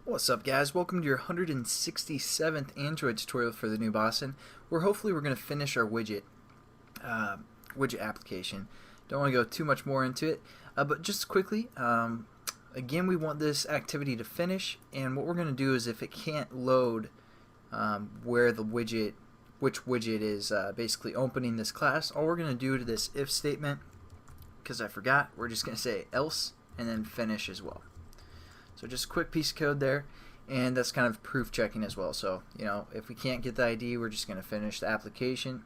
What's up, guys? Welcome to your 167th Android tutorial for the new Boston, where hopefully we're going to finish our widget application. Don't want to go too much more into it, but just quickly, again, we want this activity to finish, and what we're going to do is if it can't load where the widget, which widget is basically opening this class, all we're going to do to this if statement, because I forgot, we're just going to say else and then finish as well. So just a quick piece of code there, and that's kind of proof checking as well. So, you know, if we can't get the ID, we're just going to finish the application.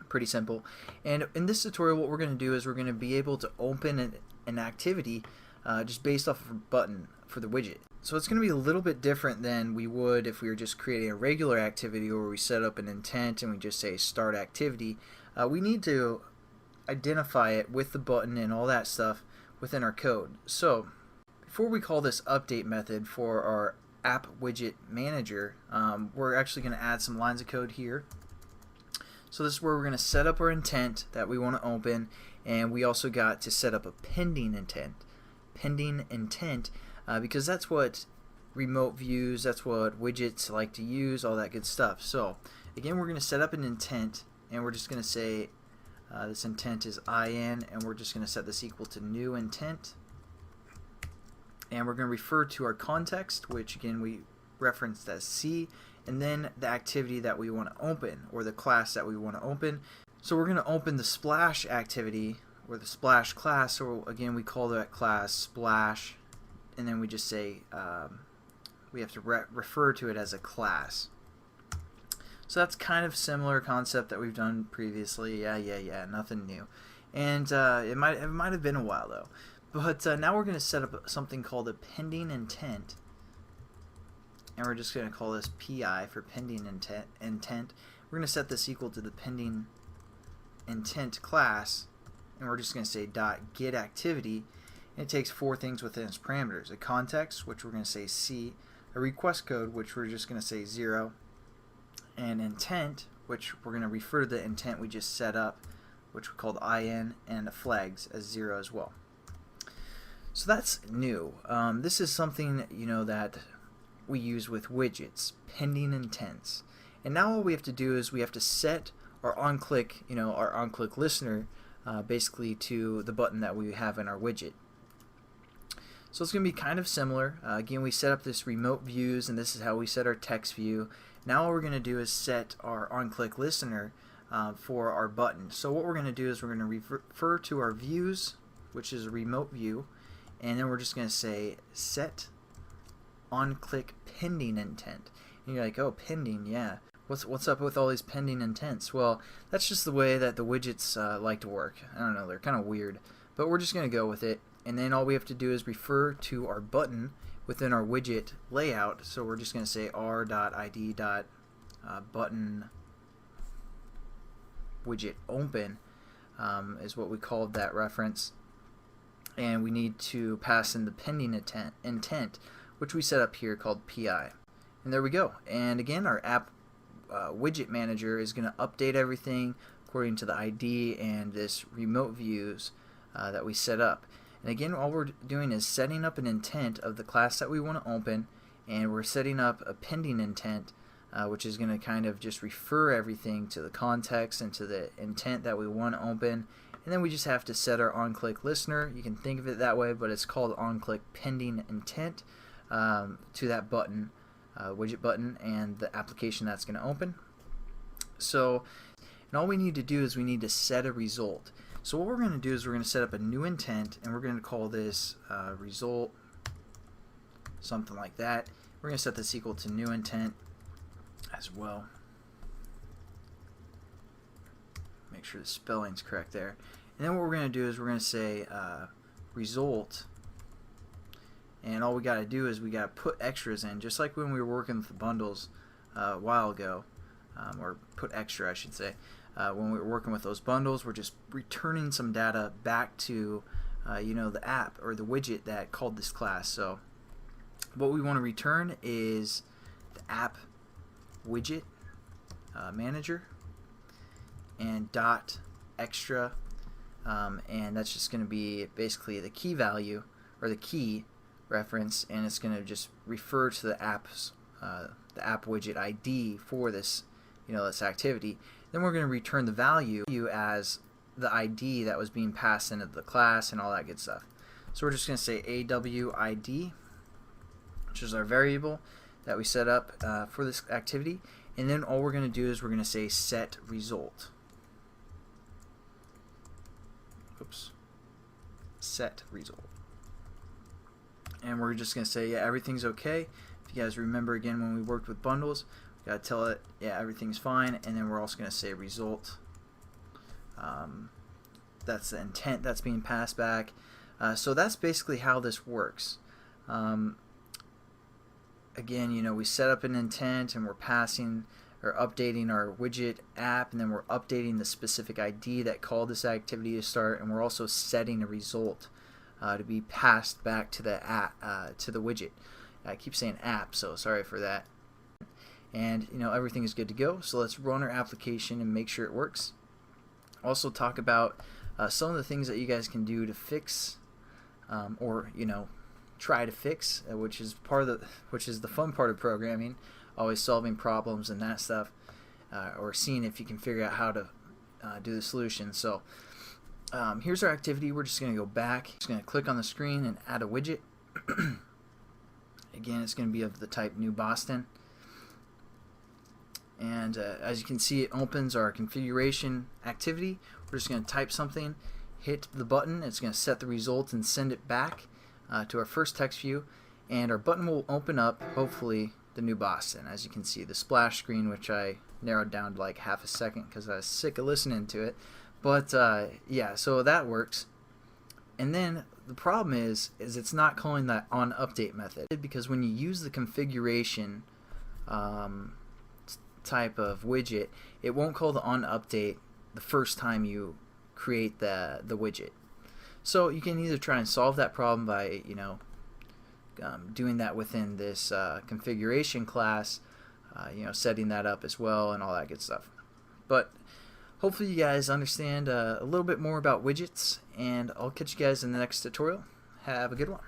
Pretty simple. And in this tutorial, what we're going to do is we're going to be able to open an activity just based off of a button for the widget. So it's going to be a little bit different than we would if we were just creating a regular activity where we set up an intent and we just say start activity. We need to identify it with the button and all that stuff within our code. So before we call this update method for our app widget manager, we're actually going to add some lines of code here. So this is where we're going to set up our intent that we want to open, and we also got to set up a pending intent. Pending intent, because that's what remote views, that's what widgets like to use, all that good stuff. So again, we're going to set up an intent, and we're just going to say this intent is in, and we're just going to set this equal to new intent. And we're going to refer to our context, which again we referenced as C, and then the activity that we want to open, or the class that we want to open. So we're going to open the splash activity, or the splash class, so again we call that class splash, and then we just say we have to refer to it as a class. So that's kind of similar concept that we've done previously. Yeah, nothing new. And it might have been a while though. But now we're going to set up something called a pending intent, and we're just going to call this PI for pending intent. We're going to set this equal to the pending intent class, and we're just going to say .get activity, and it takes four things within its parameters: a context, which we're going to say C, a request code, which we're just going to say 0, and intent, which we're going to refer to the intent we just set up, which we called in, and the flags as 0 as well. So that's new. This is something, you know, that we use with widgets, pending intents. And now all we have to do is we have to set our on-click, our on-click listener basically to the button that we have in our widget. So it's going to be kind of similar. Again, we set up this remote views, and this is how we set our text view. Now all we're going to do is set our on-click listener for our button. So what we're going to do is we're going to refer to our views, which is a remote view, and then we're just going to say set on-click pending intent. And you're like, oh, pending, yeah. What's up with all these pending intents? Well, that's just the way that the widgets like to work. I don't know, they're kind of weird, but we're just going to go with it. And then all we have to do is refer to our button within our widget layout. So we're just going to say r.id.button widget open is what we called that reference. And we need to pass in the pending intent, which we set up here called PI. And there we go. And again, our app widget manager is going to update everything according to the ID and this remote views that we set up. And again, all we're doing is setting up an intent of the class that we want to open, and we're setting up a pending intent, which is going to kind of just refer everything to the context and to the intent that we want to open. And then we just have to set our on-click listener. You can think of it that way, but it's called on-click pending intent to that button, widget button, and the application that's going to open. So, and all we need to do is we need to set a result. So what we're going to do is we're going to set up a new intent, and we're going to call this result, something like that. We're going to set this equal to new intent as well. Make sure the spelling's correct there. And then what we're going to do is we're going to say result, and all we got to do is we got to put extras in, just like when we were working with the bundles a while ago, or put extra I should say. When we were working with those bundles, we're just returning some data back to the app or the widget that called this class. So what we want to return is the app widget manager and .extra, and that's just going to be basically the key value, or the key reference, and it's going to just refer to the app widget ID for this, this activity. Then we're going to return the value as the ID that was being passed into the class and all that good stuff. So we're just going to say awid, which is our variable that we set up for this activity, and then all we're going to do is we're going to say set result. Oops. Set result. And we're just going to say, yeah, everything's okay. If you guys remember again when we worked with bundles, we got to tell it, yeah, everything's fine, and then we're also going to say result. That's the intent that's being passed back. So that's basically how this works. Again, we set up an intent and we're passing or updating our widget app, and then we're updating the specific ID that called this activity to start, and we're also setting a result to be passed back to the app, to the widget. I keep saying app, so sorry for that. And everything is good to go. So let's run our application and make sure it works. Also talk about some of the things that you guys can do to fix, or try to fix, which is the fun part of programming, always solving problems and that stuff, or seeing if you can figure out how to do the solution. So here's our activity. We're just going to go back. Just going to click on the screen and add a widget. Again, it's going to be of the type New Boston. And as you can see, it opens our configuration activity. We're just going to type something, hit the button. It's going to set the result and send it back to our first text view, and our button will open up, hopefully, the New Boston. As you can see, the splash screen, which I narrowed down to like half a second because I was sick of listening to it. But yeah, so that works. And then the problem is it's not calling that on update method, because when you use the configuration type of widget, it won't call the on update the first time you create the widget. So you can either try and solve that problem by doing that within this configuration class, setting that up as well and all that good stuff. But hopefully you guys understand a little bit more about widgets, and I'll catch you guys in the next tutorial. Have a good one.